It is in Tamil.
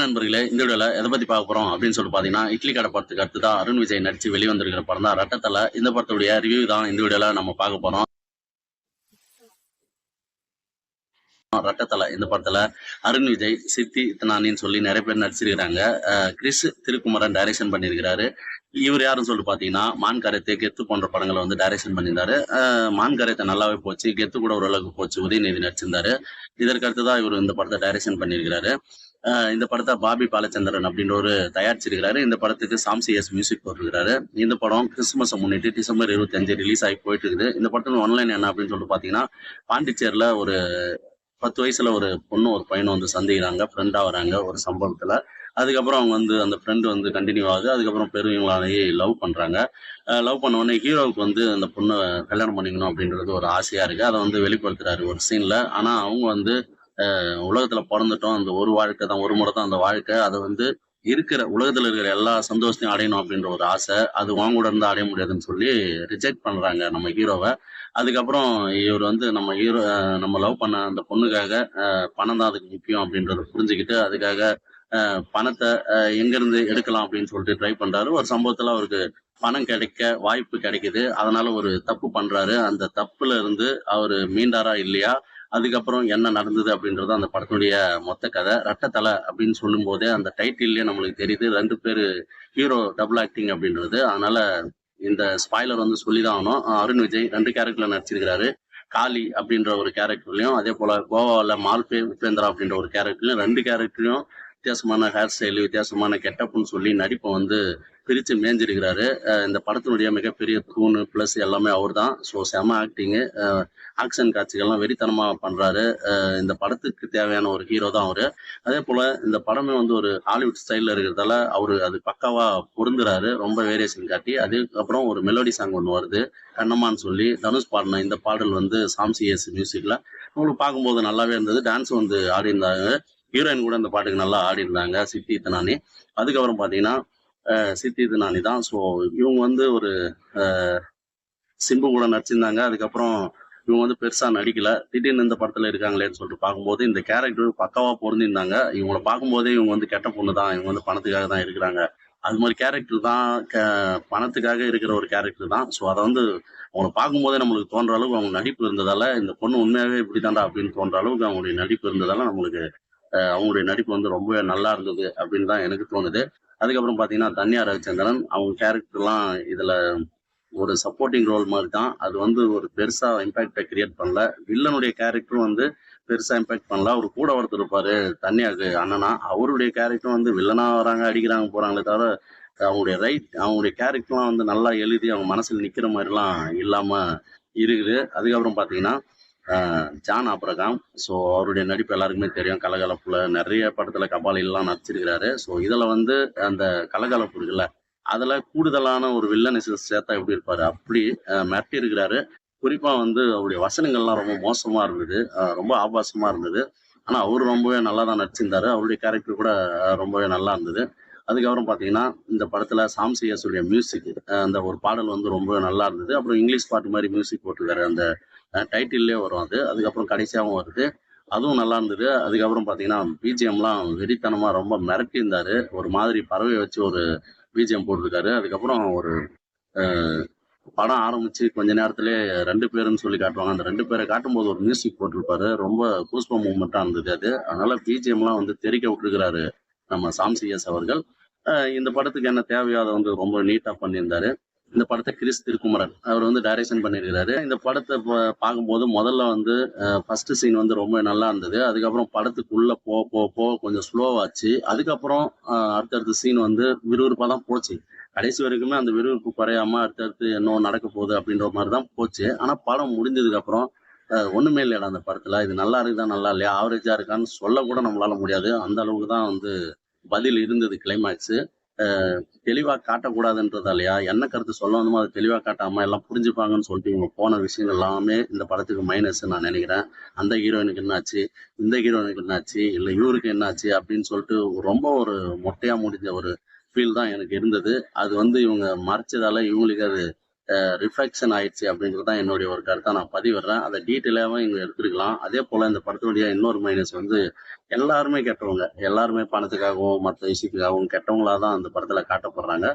நண்பர்களே, இந்த வீடியோல எத பத்தி பார்க்க போறோம் அப்படின்னு சொல்லிட்டு பார்த்தீங்கன்னா, இட்லி கடை படத்துக்கு அடுத்து தான் அருண் விஜய் நடிச்சு வெளிவந்திருக்கிற படம் தான் ரெட்டத்தல. இந்த படத்துடைய ரிவ்யூ தான் இந்த வீடியோல நம்ம பார்க்க போறோம். ரெட்டத்தல இந்த படத்துல அருண் விஜய், சித்தி இத்தனானின்னு சொல்லி நிறைய பேர் நடிச்சிருக்கிறாங்க. கிறிஸ் திருக்குமரன் டைரக்ஷன் பண்ணியிருக்கிறாரு. இவர் யாருன்னு சொல்லிட்டு பார்த்தீங்கன்னா, மான் கராத்தே, கெத்து போன்ற படங்களை வந்து டைரக்ஷன் பண்ணியிருந்தாரு. மான் கராத்தே நல்லாவே போச்சு. கெத்து கூட ஓரளவுக்கு போச்சு. உதயநிதி நடிச்சிருந்தாரு. இதற்கு அடுத்துதான் இவர் இந்த படத்தை டைரக்ஷன் பண்ணியிருக்கிறாரு. இந்த படத்தை பாபி பாலச்சந்திரன் அப்படின்ற ஒரு தயாரிச்சிருக்கிறாரு. இந்த படத்துக்கு சாம்சி எஸ் மியூசிக் போட்டிருக்கிறாரு. இந்த படம் கிறிஸ்துமஸை முன்னிட்டு டிசம்பர் 25 ரிலீஸ் ஆகி போயிட்டு இருக்குது. இந்த படத்துல ஒன்லைன் என்ன அப்படின்னு சொல்லிட்டு பார்த்தீங்கன்னா, பாண்டிச்சேரியில ஒரு 10 வயசுல ஒரு பொண்ணு ஒரு பையனும் வந்து சந்திக்கிறாங்க, ஃப்ரெண்டா வராங்க ஒரு சம்பவத்துல. அதுக்கப்புறம் அவங்க வந்து அந்த ஃப்ரெண்டு வந்து கண்டினியூ ஆகுது. அதுக்கப்புறம் பெரியவங்களாலேயே லவ் பண்றாங்க. லவ் பண்ண உடனே ஹீரோவுக்கு வந்து அந்த பொண்ணை கல்யாணம் பண்ணிக்கணும் அப்படின்றது ஒரு ஆசையா இருக்கு. அதை வந்து வெளிப்படுத்துறாரு ஒரு சீன்ல. ஆனா அவங்க வந்து உலகத்துல பிறந்துட்டோம், அந்த ஒரு வாழ்க்கை தான், ஒரு முறை தான் அந்த வாழ்க்கை. அதை வந்து இருக்கிற உலகத்துல இருக்கிற எல்லா சந்தோஷத்தையும் அடையணும் அப்படின்ற ஒரு ஆசை. அது உன் கூட இருந்தா அடைய முடியாதுன்னு சொல்லி ரிஜெக்ட் பண்றாங்க நம்ம ஹீரோவை. அதுக்கப்புறம் இவர் வந்து நம்ம ஹீரோ நம்ம லவ் பண்ண அந்த பொண்ணுக்காக பணம் தான் அதுக்கு முக்கியம் அப்படின்றத புரிஞ்சுக்கிட்டு, அதுக்காக பணத்தை எங்கிருந்து எடுக்கலாம் அப்படின்னு சொல்லிட்டு ட்ரை பண்றாரு. ஒரு சம்பவத்துல அவருக்கு பணம் கிடைக்க வாய்ப்பு கிடைக்குது. அதனால ஒரு தப்பு பண்றாரு. அந்த தப்புல இருந்து அவரு மீண்டாரா இல்லையா, அதுக்கப்புறம் என்ன நடந்தது அப்படின்றது அந்த படத்துடைய மொத்த கதை. ரெட்டத்தலை அப்படின்னு சொல்லும் போதே அந்த டைட்டில்லே நம்மளுக்கு தெரியுது. 2 பேரு ஹீரோ டபுள் ஆக்டிங் அப்படின்றது. அதனால இந்த ஸ்பாய்லர் வந்து சொல்லிதான் ஆகணும். அருண் விஜய் 2 கேரக்டர்ல நடிச்சிருக்கிறாரு. காளி அப்படின்ற ஒரு கேரக்டர்லயும், அதே போல கோவாவில் மால்பே உபேந்திரா அப்படின்ற ஒரு கேரக்டர்லயும், 2 கேரக்டரையும் வித்தியாசமான ஹேர் ஸ்டைலு, வித்தியாசமான கெட்டப்னு சொல்லி நடிப்பை வந்து பிரிச்சு மேய்ஞ்சிருக்கிறாரு. இந்த படத்தினுடைய மிகப்பெரிய தூணு பிளஸ் எல்லாமே அவர் தான். ஸோ செம ஆக்டிங்கு. ஆக்ஷன் காட்சிகள்லாம் வெறித்தனமா பண்றாரு. இந்த படத்துக்கு தேவையான ஒரு ஹீரோ தான் அவரு. அதே போல இந்த படமே வந்து ஒரு ஹாலிவுட் ஸ்டைல்ல இருக்கிறதால அவரு அது பக்காவா பொருந்துறாரு. ரொம்ப வேரியேஷன் காட்டி. அதுக்கப்புறம் ஒரு மெலோடி சாங் ஒன்று வருது, கண்ணம்மான்னு சொல்லி தனுஷ் பாடின இந்த பாடல் வந்து சாம்சி எஸ் மியூசிக்ல உங்களுக்கு பார்க்கும்போது நல்லாவே இருந்தது. டான்ஸ் வந்து ஆடி இருந்தாங்க. ஹீரோயின் கூட இந்த பாட்டுக்கு நல்லா ஆடி இருந்தாங்க, சித்தி இத்தனானி. அதுக்கப்புறம் பார்த்தீங்கன்னா சித்தி இத்தனானி தான். ஸோ இவங்க வந்து ஒரு சிம்பு கூட நடிச்சிருந்தாங்க. அதுக்கப்புறம் இவங்க வந்து பெருசா நடிக்கல. திடீர்னு இந்த படத்துல இருக்காங்களேன்னு சொல்லிட்டு பார்க்கும்போது இந்த கேரக்டர் பக்காவா பொருந்திருந்தாங்க. இவங்கள பார்க்கும்போதே இவங்க வந்து கெட்ட பொண்ணு தான், இவங்க வந்து பணத்துக்காக தான் இருக்கிறாங்க, அது மாதிரி கேரக்டர் தான். பணத்துக்காக இருக்கிற ஒரு கேரக்டர் தான். ஸோ அதை வந்து அவங்கள பார்க்கும்போதே நம்மளுக்கு தோன்ற அளவுக்கு அவங்க நடிப்பு இருந்ததால, இந்த பொண்ணு உண்மையாவே இப்படிதான்டா அப்படின்னு தோன்ற அளவுக்கு அவங்களுடைய நடிப்பு இருந்ததால நம்மளுக்கு அவங்களுடைய நடிப்பு வந்து ரொம்பவே நல்லா இருந்தது அப்படின்னு தான் எனக்கு தோணுது. அதுக்கப்புறம் பார்த்தீங்கன்னா, தன்யா ரவிச்சந்திரன் அவங்க கேரக்டர்லாம் இதுல ஒரு சப்போர்ட்டிங் ரோல் மாதிரி தான். அது வந்து ஒரு பெருசா இம்பாக்ட கிரியேட் பண்ணல. வில்லனுடைய கேரக்டரும் வந்து பெருசா இம்பாக்ட் பண்ணல. அவரு கூட ஒருத்தர் இருப்பாரு, தன்யாக்கு அண்ணனா. அவருடைய கேரக்டரும் வந்து வில்லனா வராங்க, அடிக்கிறாங்க, போறாங்களே தவிர, அவங்களுடைய கேரக்டர்லாம் வந்து நல்லா எழுதி அவங்க மனசுல நிக்கிற மாதிரிலாம் இல்லாம இருக்குது. அதுக்கப்புறம் பார்த்தீங்கன்னா, ஜான் ஆபிரகாம். ஸோ அவருடைய நடிப்பு எல்லாருக்குமே தெரியும். கலகலப்புல நிறைய படத்துல கபாலிலாம் நடிச்சிருக்கிறாரு. ஸோ இதுல வந்து அந்த கலகலப்பு இருக்குல்ல, அதுல கூடுதலான ஒரு வில்லனை சேர்த்தா எப்படி இருப்பாரு அப்படி மிரட்டி இருக்கிறாரு. குறிப்பா வந்து அவருடைய வசனங்கள்லாம் ரொம்ப மோசமா இருந்தது. ரொம்ப ஆபாசமா இருந்தது. ஆனா அவரு ரொம்பவே நல்லா தான் நடிச்சிருந்தாரு. அவருடைய கேரக்டர் கூட ரொம்பவே நல்லா இருந்தது. அதுக்கப்புறம் பார்த்தீங்கன்னா, இந்த படத்துல சாம் சிஎஸுடைய மியூசிக், அந்த ஒரு பாடல் வந்து ரொம்பவே நல்லா இருந்தது. அப்புறம் இங்கிலீஷ் பாட்டு மாதிரி மியூசிக் போட்டிருக்காரு. அந்த டைட்டில்லே வரும் அது. அதுக்கப்புறம் கடைசியாவும் வருது. அதுவும் நல்லா இருந்தது. அதுக்கப்புறம் பார்த்தீங்கன்னா, பிஜிஎம்லாம் வெறித்தனமா ரொம்ப மிரட்டியிருந்தாரு. ஒரு மாதிரி பறவைய வச்சு ஒரு பிஜிஎம் போட்டிருக்காரு. அதுக்கப்புறம் ஒரு அ படம் ஆரம்பிச்சு கொஞ்ச நேரத்திலேயே 2 பேருன்னு சொல்லி காட்டுவாங்க. அந்த 2 பேர காட்டும்போது ஒரு மியூசிக் போட்டிருப்பாரு. ரொம்ப கூஸ்பம்ப் மூவ்மெண்ட்டா இருந்தது அது. அதனால பிஜிஎம்லாம் வந்து தெறிக்க விட்டுருக்கிறாரு நம்ம சாம் சிஎஸ் அவர்கள். இந்த படத்துக்கு என்ன தேவையோ அத வந்து ரொம்ப நீட்டா பண்ணியிருந்தாரு. இந்த படத்த கிறிஸ் திருக்குமரன் அவர் வந்து டைரக்ஷன் பண்ணியிருக்கிறாரு. இந்த படத்த பார்க்கும்போது முதல்ல வந்து ஃபர்ஸ்ட் சீன் வந்து ரொம்ப நல்லா இருந்தது. அதுக்கப்புறம் படத்துக்குள்ள போக கொஞ்சம் ஸ்லோவாச்சு. அதுக்கப்புறம் அடுத்தடுத்த சீன் வந்து விறுவிறுப்பா தான் போச்சு. கடைசி வரைக்குமே அந்த விறுவிறுப்பு குறையாம அடுத்தடுத்து என்ன நடக்க போகுது அப்படின்ற மாதிரி தான் போச்சு. ஆனா படம் முடிஞ்சதுக்கு அப்புறம் ஒண்ணுமே இல்லையாடா அந்த படத்துல. இது நல்லா இருக்குதா, நல்லா இல்லையா, ஆவரேஜா இருக்கான்னு சொல்ல கூட நம்மளால முடியாது. அந்த அளவுக்கு தான் வந்து பதில் இருந்தது கிளைமாக்ஸ். தெளிவா காட்டக்கூடாதுன்றதாலயா, என்ன கருத்து சொல்ல வந்தோமோ அதை தெளிவா காட்டாம எல்லாம் புரிஞ்சுப்பாங்கன்னு சொல்லிட்டு இவங்க போன விஷயங்கள் எல்லாமே இந்த படத்துக்கு மைனஸ் நான் நினைக்கிறேன். அந்த ஹீரோயினுக்கு என்னாச்சு, இந்த ஹீரோயினுக்கு என்னாச்சு, இல்ல இவருக்கு என்னாச்சு அப்படின்னு சொல்லிட்டு ரொம்ப ஒரு மொட்டையா முடிஞ்ச ஒரு ஃபீல் தான் எனக்கு இருந்தது. அது வந்து இவங்க மறைச்சதால இவங்களுக்கு அது ரிஃப்ளெக்ஷன் ஆயிடுச்சு அப்படிங்கிறது தான் என்னுடைய ஒரு கருத்தா நான் பதிவிடுறேன். அதை டீட்டெயிலாவும் இங்க எடுத்துருக்கலாம். அதே போல இந்த படத்தினுடைய இன்னொரு மைனஸ் வந்து எல்லாருமே கெட்டவங்க. எல்லாருமே பணத்துக்காகவும், மத்த விஷயத்துக்காகவும் கெட்டவங்களா தான் அந்த படத்துல காட்டப்படுறாங்க.